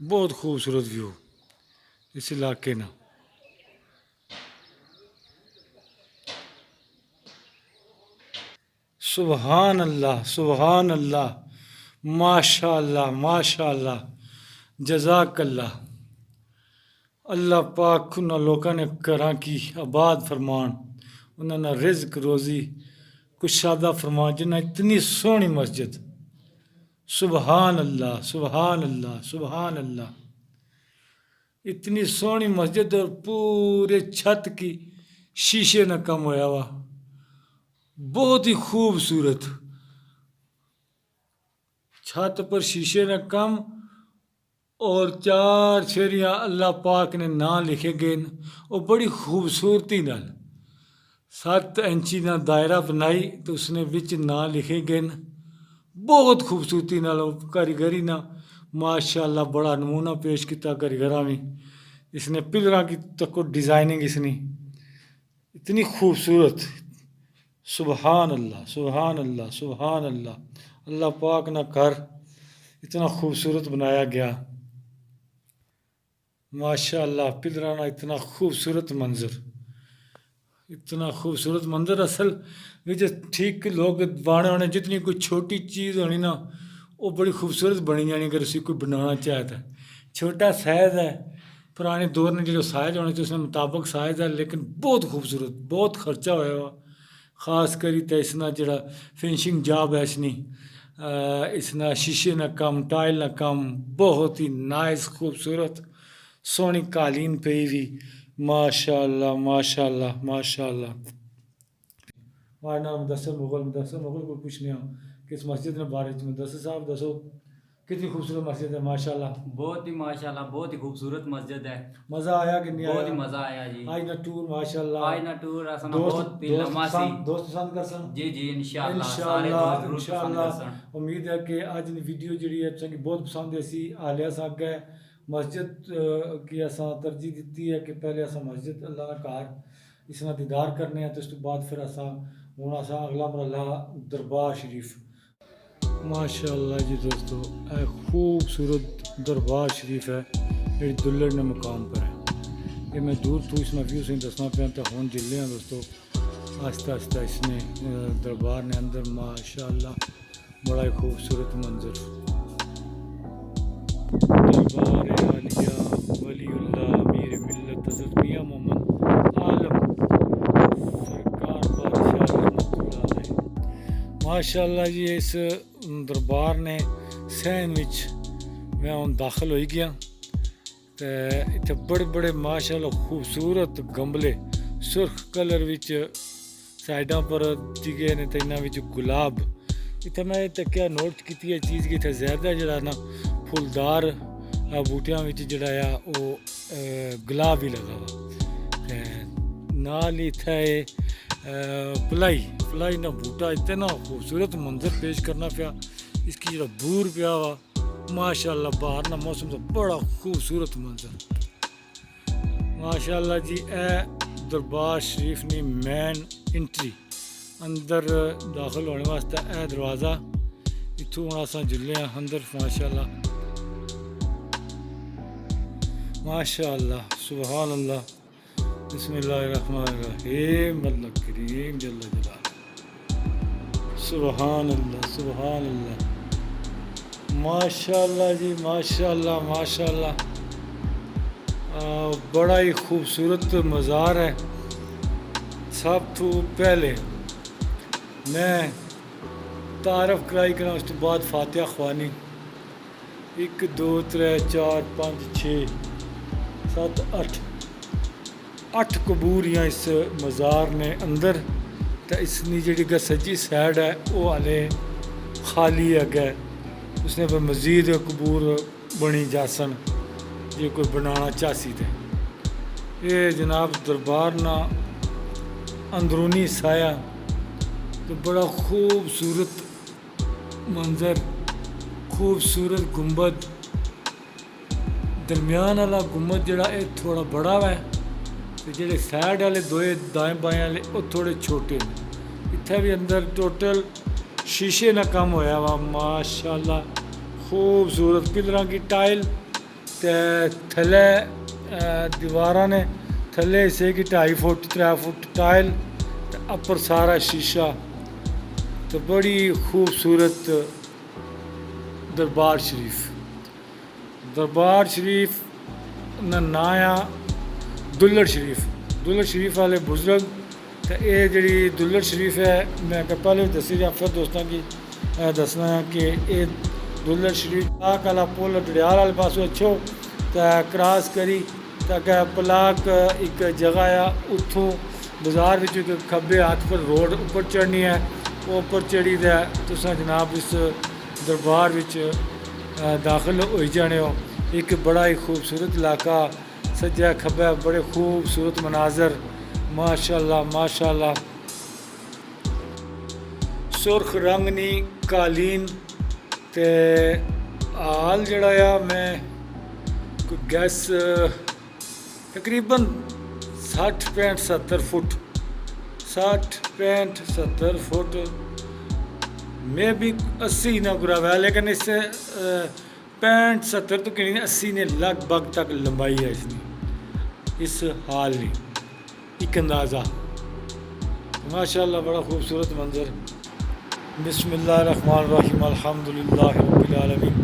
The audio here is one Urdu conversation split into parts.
بہت خوبصورت ویو اس علاقے نا. سبحان اللہ سبحان اللہ، ماشاء اللہ ماشاء اللہ، جزاک اللہ. اللہ پاک انہاں لوگوں نے گھراں کی آباد فرمان، انہاں نے رزق روزی کشادہ فرمان، جنہیں اتنی سونی مسجد. سبحان اللہ سبحان اللہ سبحان اللہ، اتنی سونی مسجد اور پورے چھت کی شیشے نہ کم ہویا ہوا، بہت ہی خوبصورت. چھت پر شیشے نہ کم اور 4 شیریاں اللہ پاک نے نام لکھے گئے اور بڑی خوبصورتی نال 7 انچی نہ دائرہ بنائی تو اس نے وچ نام لکھے گئے، بہت خوبصورتی نال کاریگری نہ ماشاءاللہ بڑا نمونہ پیش کیتا کاریگراں میں. اس نے پلراں کی تک ڈیزائننگ اس نے اتنی خوبصورت. سبحان اللہ سبحان اللہ سبحان اللہ، اللہ پاک نہ گھر اتنا خوبصورت بنایا گیا. ماشاءاللہ پلراں اتنا خوبصورت منظر، اتنا خوبصورت منظر. اصل وچ ٹھیک لوگ بانے ہونے جتنی کوئی چھوٹی چیز ہونی نا وہ بڑی خوبصورت بنی جانی اگر اسی کوئی بنانا چاہتا ہے. چھوٹا سائز ہے، پرانے دور نے جو سائز ہونے تھے اس نے مطابق سائز ہے، لیکن بہت خوبصورت، بہت خرچہ ہوا ہوا. خاص کری تو اس نا جڑا فنشنگ جاب ہے اس نا شیشے نہ کم، ٹائل نہ کم، بہت ہی نائس خوبصورت سونی قالین پئی بھی. ماشاء اللہ ماشاء اللہ ماشاء اللہ. ہمارا نام مدثر مغل کو پوچھنے ہوں کہ اس مسجد نے بارے میں مدثر صاحب دسو کتنی خوبصورت مسجد ہے. ماشاءاللہ بہت ہی ماشاءاللہ بہت ہی خوبصورت مسجد ہے. مزہ آیا کہ نہیں آیا؟ بہت ہی مزہ آیا جی. آج نا ٹور ماشاءاللہ آج نا ٹور اساں بہت لمحہ سی. دوست پسند کر سن جی جی انشاءاللہ سارے دوست ضرور پسند کر سن. امید ہے کہ اج دی ویڈیو جڑی ہے تساں کی بہت پسند سی. حالیہ صاحب گئے مسجد کی اساں ترجیح دیتی ہے کہ پہلے اساں مسجد اللہ کا گھر اس نا دیدار کرنے ہیں تو اس کے بعد پھر اساں ہن اساں اگلا مرحلہ دربار شریف. ماشاءاللہ جی دوستو اے خوبصورت دربار شریف ہے جڑی دلڑ نے مقام پر ہے. یہ میں دور تو اس میں ویو سے دسنا پیا تو ہوں جلے ہیں دوستو آہستہ آہستہ اس نے دربار نے اندر ماشاءاللہ بڑا ہی خوبصورت منظر. دربار عالیہ ولی اللہ امیر ملت حضرت میاں محمد عالم سرکار بادشاہ رحمت اللہ علیہ. ماشاءاللہ جی اس دربار نے سین وچ میں ہوں داخل ہوئی گیا تو اتنے بڑے بڑے ماشاءاللہ خوبصورت گملے سرخ کلر وچ سائڈاں پر دیگے نے تو انہاں وچ گلاب. اتنے میں تکیا نوٹ کیتی ہے چیز کی اتنے زیادہ جڑا نا پھولدار بوٹیاں وچ جڑا ہے وہ گلاب ہی لگا ہوا. نال ہی اتھے پلائی نہ بوٹا اتنا خوبصورت منظر پیش کرنا پیا. اس کی جڑا بور پیا ہوا ماشاءاللہ باہر نہ موسم تو بڑا خوبصورت منظر. ماشاءاللہ جی اے دربار شریف نے مین انٹری اندر داخل ہونے واسطے اے دروازہ اتوں ہوں اساں جلے ہیں اندر. ماشاءاللہ ماشاءاللہ سبحان اللہ بسم اللہ الرحمن الرحیم اللہ کریم جل جلالہ. سبحان اللہ سبحان اللہ ماشاءاللہ جی ماشاءاللہ ماشاءاللہ. بڑا ہی خوبصورت مزار ہے. سب تو پہلے میں تعارف کرائی کرنا اس تو بعد فاتحہ خوانی. 1 2 3 4 5 6 7 8 قبوریاں اس مزار نے اندر تو اس نے جڑی گا سجی سائڈ ہے وہ ہلے خالی ہے. اس نے پھر مزید قبور بنی جاسن جی کوئی بنانا چاہسی تھے. یہ جناب دربار نا اندرونی سایہ تو بڑا خوبصورت منظر، خوبصورت گنبد. درمیان والا گنبد جڑا یہ تھوڑا بڑا ہے تو جڑے سائڈ والے دوئے دائیں بائیں والے وہ تھوڑے چھوٹے ہیں. اتنے بھی اندر ٹوٹل شیشے نہ کم ہویا وا ماشاءاللہ خوبصورت. پلراں کی ٹائل تے تھلے دیواراں نے تھلے سے کہ 2.5 فٹ 3 فٹ ٹائل تے اپر سارا شیشہ تو بڑی خوبصورت دربار شریف نا نایا دلڑ شریف والے بزرگ تے اے جڑی دلڑ شریف ہے میں پہلے دسی جا پھر دوستاں کی دسنا ہے کہ اے دلڑ شریف پلاک والا پل ڈڈیال والے پاسوں اچھو تے کراس کری تاکہ پلاک ایک جگہ ہے اتھوں بازار وچ کھبے ہاتھ پر روڈ اوپر چڑھنی ہے وہ اوپر چڑھی تے تساں جناب اس دربار وچ داخل ہوئی جانے ہو. ایک بڑا ہی خوبصورت علاقہ سجا کھبا بڑے خوبصورت مناظر ماشاءاللہ سرخ رنگنی قالین تے حال جڑا ہے میں کوئی گیس تقریباً 60-65-70 فٹ 60-65-70 فٹ میں بھی 80 نہ گرا ہوا ہے لیکن اس سے 65-70 تو کہ 80 نے لگ بھگ تک لمبائی ہے اس نے اس حال نے ایک اندازہ ماشاءاللہ بڑا خوبصورت منظر. بسم اللہ الرحمن الرحیم الحمدللہ رب العالمین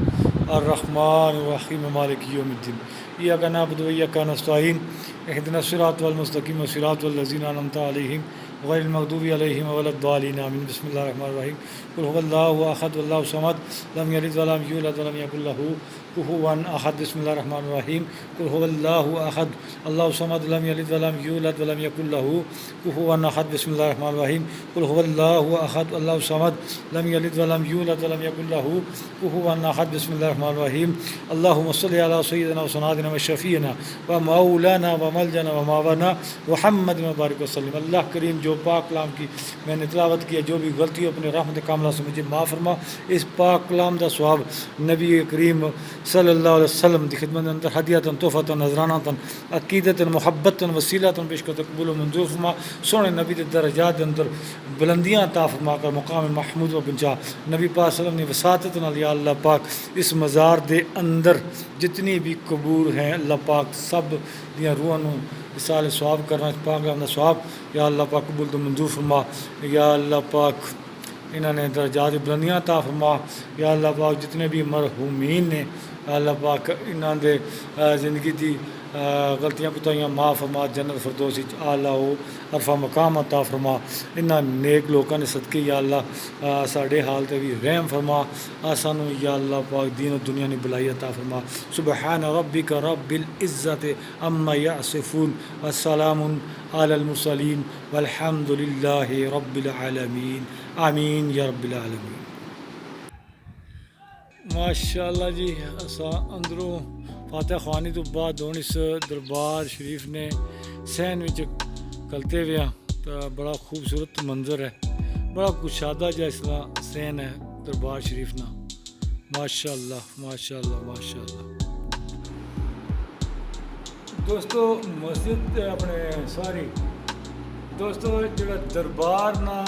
الرحمن الرحیم مالک یوم الدین ایاک نعبد و ایاک نستعین اهدنا الصراط المستقیم صراط الذین انعمت علیہم غیر المغضوب علیہم ولا الضالین آمین. بسم اللہ الرحمن الرحیم قل هو اللہ احد واللہ الصمد لم یلد ولم یولد ولم یکن له کفوا احد. بسم اللہ الرحمن الرحیم قل هو اللہ احد اللہ الصمد لم یلد ولم یولد ولم یکن له کفوا احد. بسم اللہ الرحمن الرحیم قل هو اللہ احد اللہ الصمد لم یلد ولم یولد ولم یکن له کفوا احد. بسم اللہ الرحمن الرحیم اللهم صل علی سیدنا و سندنا و شفیعنا و مولانا و ملجنا و ماوانا محمد مبارک وسلم. اللہ کریم جو پاک کلام کی میں نے تلاوت کیا جو بھی غلطی اپنے رحمت کاملہ سے مجھے معاف فرما. اس پاک کلام دا ثواب نبی کریم صلی اللہ علیہ وسلم دی خدمت اندر ہدیتاً تحفتاً نذراناتاً عقیدتاً محبتاً وسیلتاً پیش کر تقبول و منظور فرما. سونے نبی دے درجات اندر بلندیاں عطا فرما کر مقام محمود و پہنچا. نبی پاک صلی اللہ علیہ وسلم نے وساطت نال یا اللہ پاک اس مزار دے اندر جتنی بھی قبور ہیں اللہ پاک سب دیاں روحاں نوں اصال ثواب کرنا اس پاک کلام دا ثواب یا اللہ پاک قبول تو منظور فرما. یا اللہ پاک انہوں نے درجات بلندیاں عطا فرما. یا اللہ پاک جتنے بھی مرحومین نے اللہ پاک انہوں دے زندگی دی غلطیاں کوتاہیاں معاف فرما. جنت فردوس وچ اعلیٰ ہو عرفہ مقام عطا فرما. انہاں نیک لوکاں نے صدقے یا اللہ ساڈے حال تے بھی رحم فرما. سانوں یا اللہ پاک دین و دنیا نے بلائی عطا فرما. سبحان ربک رب العزت عما یصفون والسلام علی المرسلین والحمد للہ رب العالمین آمین یا رب العالمین. ماشاءاللہ جی اساں اندروں فاتح خوانی تو بعد ہوں اس دربار شریف نے سین وچ کلتے ہوئے تو بڑا خوبصورت منظر ہے. بڑا کشادہ جیسا سین ہے دربار شریف نا. ماشاءاللہ ماشاءاللہ ماشاءاللہ. دوستو مسجد اپنے ساری دوستو جڑا دربار نا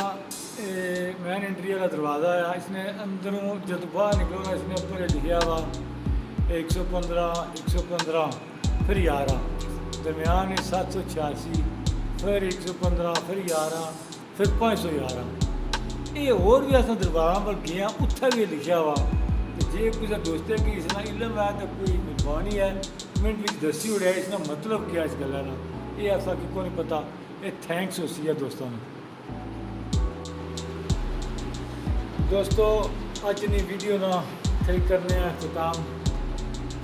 مین انٹری والا دروازہ ہے اس نے اندروں جب باہر نکلو گا اس نے اوپر لکھا ہوا 115 پھر 11 درمیان 786 پھر 115 پھر 11 پھر 511. یہ اور بھی اصل دربار پر گیا اتھا بھی لکھا ہوا جی کسی دوستے کی اس نے علم ہے تو کوئی مہربانی ہے منٹ بھی دسی اڑیا اس کا مطلب کیا اس گلا نا یہ ایسا کہ کو نہیں پتا. یہ تھینکس ہو سی ہے دوستوں نے. دوستو اج نی ویڈیو نا ٹھیک کرنے ہیں اختتام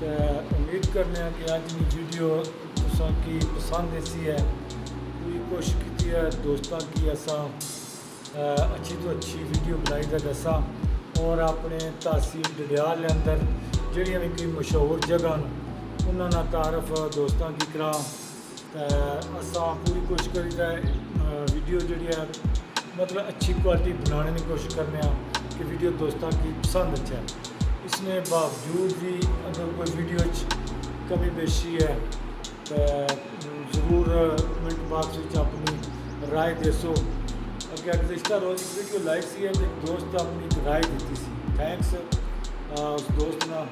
تو امید کرنے ہیں کہ اج نی ویڈیو تساں کی پسند ایسی ہے پوری کوشش کی ہے دوستاں کی اساں اچھی تو اچھی ویڈیو بنائی دا دساں اور اپنے تحصیل ڈڈیال کے اندر جہاں بھی کوئی مشہور جگہ انہوں نے تعارف دوستاں کی کرا. اساں پوری کوشش کری ویڈیو جڑی ہے مطلب اچھی کوالٹی بنانے کی کوشش کرنے ہیں کہ ویڈیو دوستاں کی پسند اچھا ہے. اس میں باوجود بھی اگر کوئی ویڈیو کمی بیشی ہے تو ضرور کمنٹ باکس میں اپنی رائے دسو. اگر گزشتہ روز ایک ویڈیو لائک سی ہے تو ایک دوست اپنی ایک رائے دیتی سی. تھینکس اس دوست نے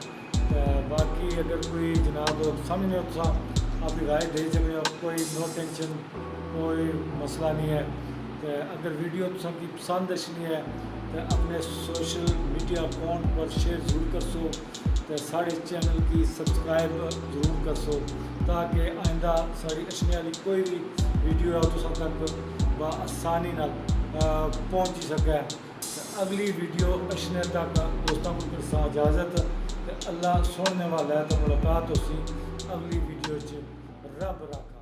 باقی اگر کوئی جناب سمجھنے تو آپ کی رائے دے سکتے ہو، کوئی نو ٹینشن، کوئی مسئلہ نہیں ہے۔ تو اگر ویڈیو کی پسند اشنی ہے تو اپنے سوشل میڈیا اکاؤنٹ پر شیئر ضرور کر سو، تو سارے چینل کی سبسکرائب ضرور کر سو، تاکہ آئندہ ساری اشنے والی کوئی بھی ویڈیو ہے تو تک بآسانی پہنچ سکے۔ اگلی ویڈیو اشنے تک دوستوں کو کرسا اجازت، اللہ سننے والا ہے تو ملاقات ہو سی اگلی ویڈیو رب رکھ۔